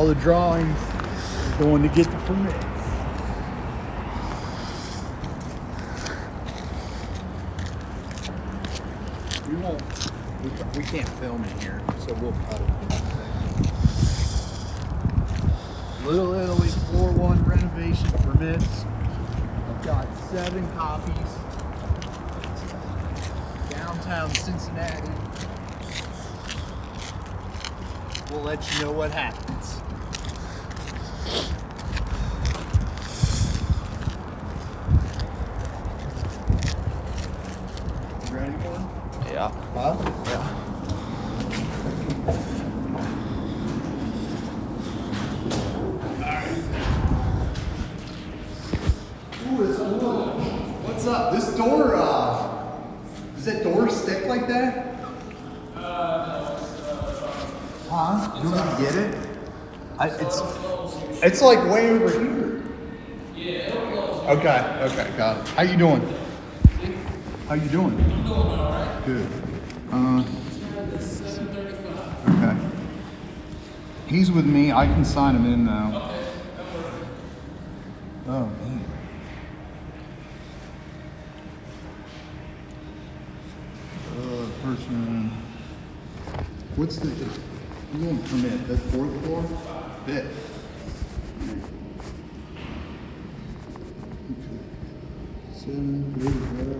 all the drawings are going to get the permits. We can't film in here, so we'll cut it. Little Italy FL1 Renovation permits. I've got 7 copies. Downtown Cincinnati. We'll let you know what happens. You ready for it? Yeah. Huh? Yeah. What's up? This door, does that door stick like that? No. Huh? You want me to get it? It's like way over here. Yeah. Okay, got it. How you doing? How you doing? I'm doing all right. Good. 7:35. Okay. He's with me. I can sign him in now. Okay, that works. Oh, man. Person. What's the? You want permit? That's 4th floor. Bit. Okay. 7. There we go.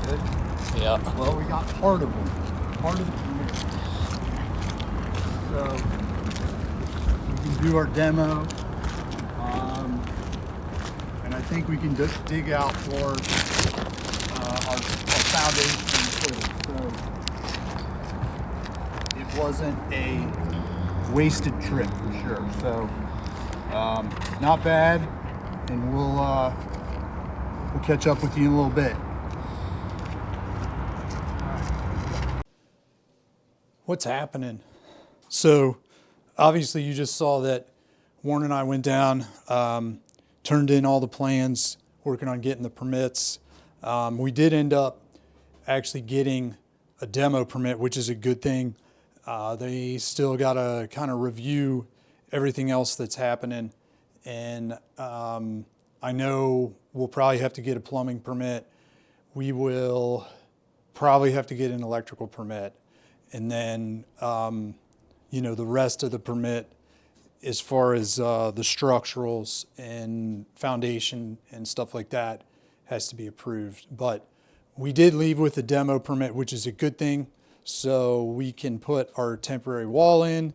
Good. Yeah. Well, we got part of them. Part of the permit. So we can do our demo. And I think we can just dig out for our foundation and footing. So it wasn't a wasted trip for sure. So not bad, and we'll catch up with you in a little bit. What's happening? So obviously you just saw that Warren and I went down, turned in all the plans, working on getting the permits. We did end up actually getting a demo permit, which is a good thing. They still got to kind of review everything else that's happening. And I know we'll probably have to get a plumbing permit. We will probably have to get an electrical permit. And then, the rest of the permit, as far as the structurals and foundation and stuff like that, has to be approved. But we did leave with a demo permit, which is a good thing. So we can put our temporary wall in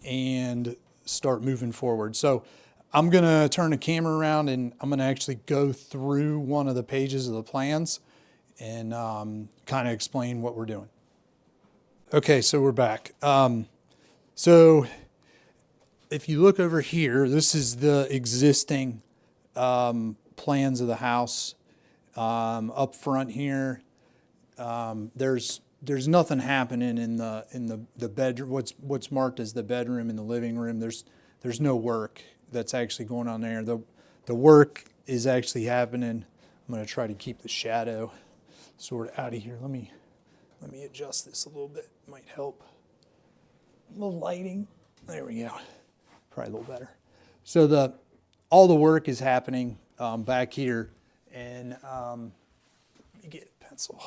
and start moving forward. So I'm gonna turn the camera around and I'm gonna actually go through one of the pages of the plans and kind of explain what we're doing. Okay, so we're back. So if you look over here, this is the existing plans of the house. Up front here, there's nothing happening in the bedroom. What's marked as the bedroom and the living room. There's no work that's actually going on there. The work is actually happening. I'm going to try to keep the shadow sort of out of here. Let me adjust this a little bit. Might help. A little lighting. There we go. Probably a little better. So all the work is happening back here, and let me get a pencil.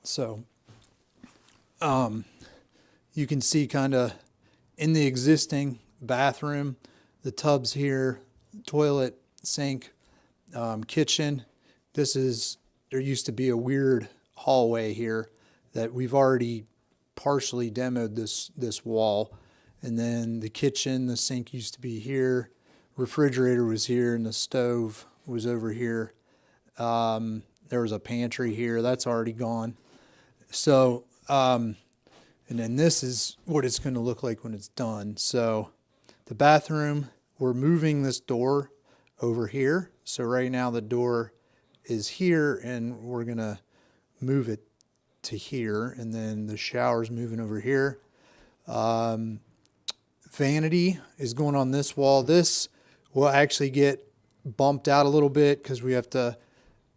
So you can see kind of in the existing bathroom, the tubs here, toilet, sink, kitchen. There used to be a weird hallway here that we've already partially demoed this wall. And then the kitchen, the sink used to be here, refrigerator was here, and the stove was over here. There was a pantry here, that's already gone. So, and then this is what it's going to look like when it's done. So the bathroom, we're moving this door over here. So right now the door is here, and we're going to move it to here, and then the shower's moving over here. Vanity is going on this wall. This will actually get bumped out a little bit because we have to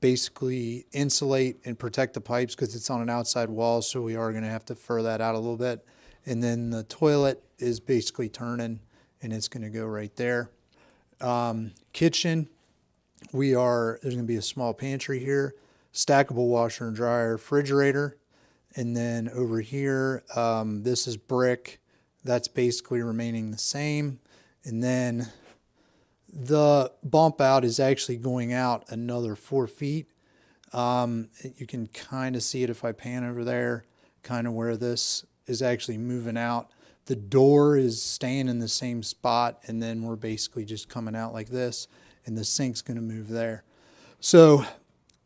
basically insulate and protect the pipes because it's on an outside wall, so we are going to have to fur that out a little bit. And then the toilet is basically turning, and it's going to go right there. Kitchen, there's going to be a small pantry here, stackable washer and dryer, refrigerator, and then over here, this is brick. That's basically remaining the same. And then the bump out is actually going out another 4 feet. You can kind of see it if I pan over there, kind of where this is actually moving out. The door is staying in the same spot, and then we're basically just coming out like this, and the sink's going to move there. So,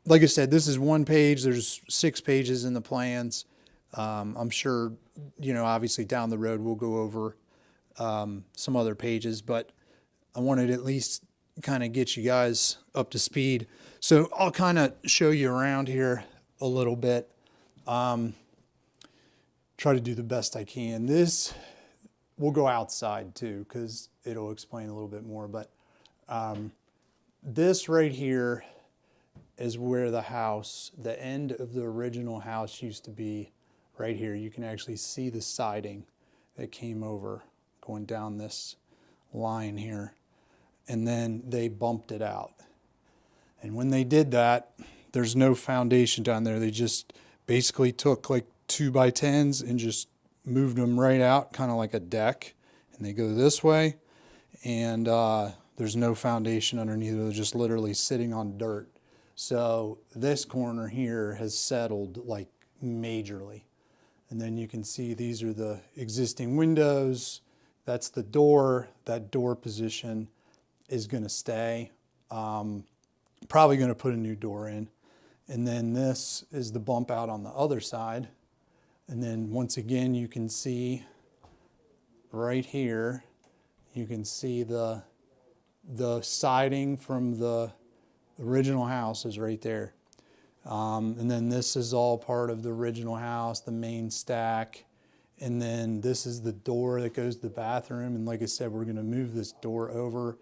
like I said, this is one page. There's 6 pages in the plans. I'm sure, obviously down the road we'll go over some other pages, but I wanted to at least kind of get you guys up to speed. So I'll kind of show you around here a little bit. Try to do the best I can. This will go outside too, because it'll explain a little bit more. But this right here is where the end of the original house used to be. Right here, you can actually see the siding that came over going down this line here. And then they bumped it out. And when they did that, there's no foundation down there. They just basically took like 2x10s and just moved them right out, kind of like a deck. And they go this way, and there's no foundation underneath. They're just literally sitting on dirt. So this corner here has settled like majorly. And then you can see these are the existing windows. That's the door. That door position is going to stay. Probably going to put a new door in. And then this is the bump out on the other side. And then once again, you can see right here, you can see the siding from the original house is right there. And then this is all part of the original house, the main stack. And then this is the door that goes to the bathroom. And like I said, we're going to move this door over,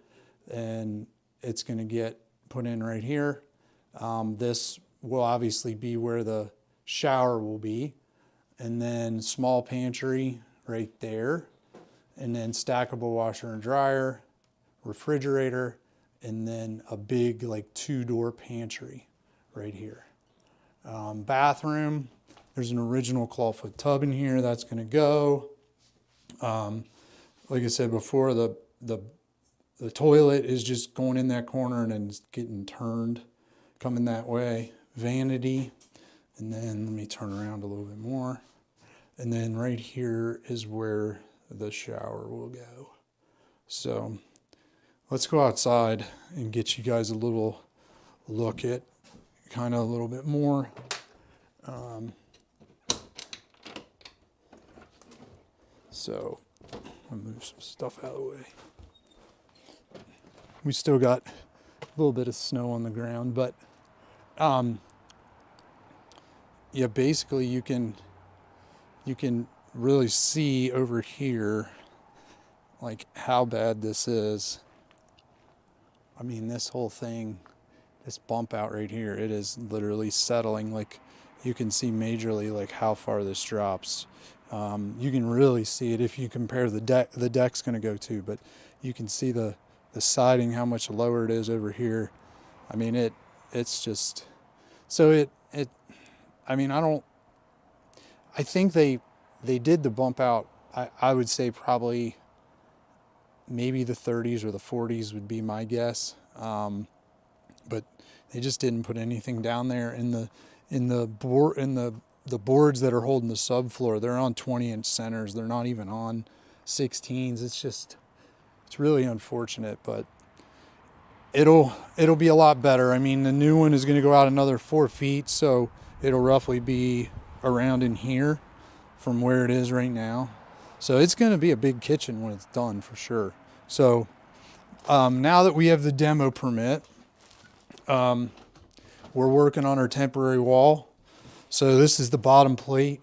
and it's going to get put in right here. This will obviously be where the shower will be. And then small pantry right there. And then stackable washer and dryer, refrigerator, and then a big like 2-door pantry right here. Bathroom, there's an original clawfoot tub in here that's going to go. Like I said before, the toilet is just going in that corner and then it's getting turned, coming that way. Vanity, and then let me turn around a little bit more. And then right here is where the shower will go. So let's go outside and get you guys a little look at kind of a little bit more. So I'll move some stuff out of the way. We still got a little bit of snow on the ground, but yeah, basically you can really see over here like how bad this is. I mean, this whole thing, this bump out right here, it is literally settling. Like you can see majorly like how far this drops. You can really see it if you compare the deck. The deck's going to go too, but you can see the siding, how much lower it is over here. I mean, it's just, so I mean, I think they did the bump out, I would say probably maybe the 30s or the 40s would be my guess. But they just didn't put anything down there. In the boards that are holding the subfloor, they're on 20-inch centers. They're not even on 16s. It's really unfortunate, but it'll be a lot better. I mean, the new one is going to go out another 4 feet, so it'll roughly be around in here from where it is right now. So it's going to be a big kitchen when it's done for sure. So now that we have the demo permit, we're working on our temporary wall. So this is the bottom plate.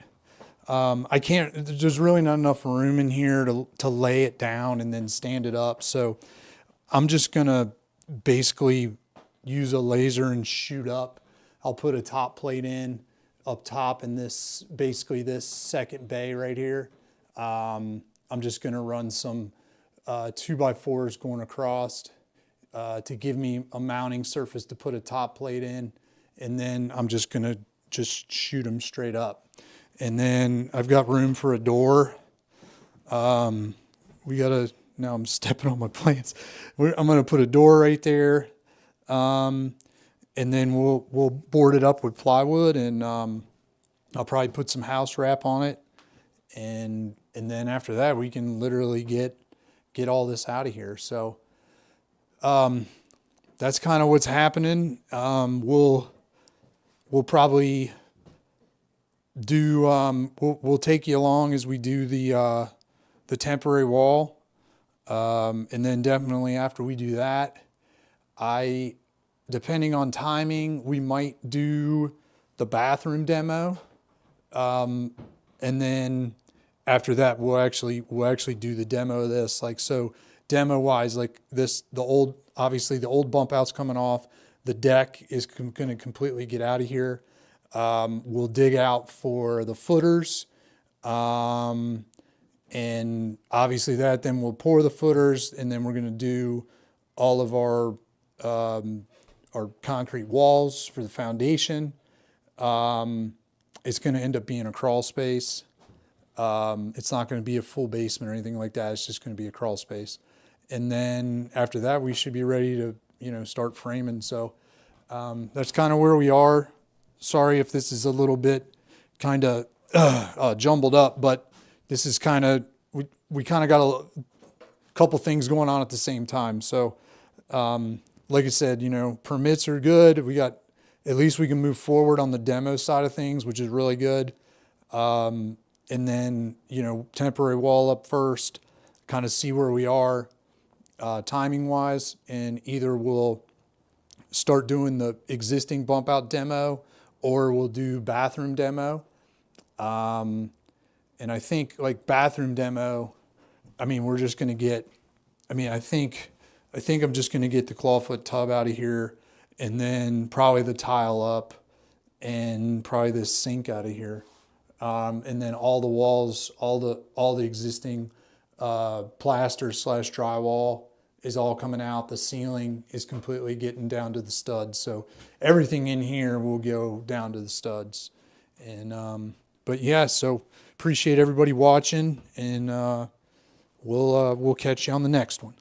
There's really not enough room in here to lay it down and then stand it up. So I'm just going to basically use a laser and shoot up I'll put a top plate in up top in this, basically this second bay right here. I'm just gonna run some 2x4s going across to give me a mounting surface to put a top plate in. And then I'm just gonna shoot them straight up. And then I've got room for a door. Now I'm stepping on my plants. I'm gonna put a door right there. And then we'll board it up with plywood, and I'll probably put some house wrap on it. And then after that, we can literally get all this out of here. So that's kind of what's happening. We'll probably do, we'll take you along as we do the temporary wall. And then definitely after we do that, depending on timing, we might do the bathroom demo. And then after that, we'll actually do the demo of this. Like, so demo wise, like this, obviously the old bump out's coming off. The deck is going to completely get out of here. We'll dig out for the footers. And obviously then we'll pour the footers, and then we're going to do all of our concrete walls for the foundation. It's going to end up being a crawl space. It's not going to be a full basement or anything like that. It's just going to be a crawl space. And then after that, we should be ready to, start framing. So that's kind of where we are. Sorry if this is a little bit kind of jumbled up, but this is kind of, we kind of got a couple things going on at the same time. So like I said, permits are good. At least we can move forward on the demo side of things, which is really good. And then, temporary wall up first, kind of see where we are timing wise, and either we'll start doing the existing bump out demo or we'll do bathroom demo. And I think like bathroom demo, we're just going to get, I think I'm just going to get the clawfoot tub out of here, and then probably the tile up, and probably this sink out of here. And then all the walls, all the existing plaster / drywall is all coming out. The ceiling is completely getting down to the studs. So everything in here will go down to the studs. And but yeah, so appreciate everybody watching, and we'll catch you on the next one.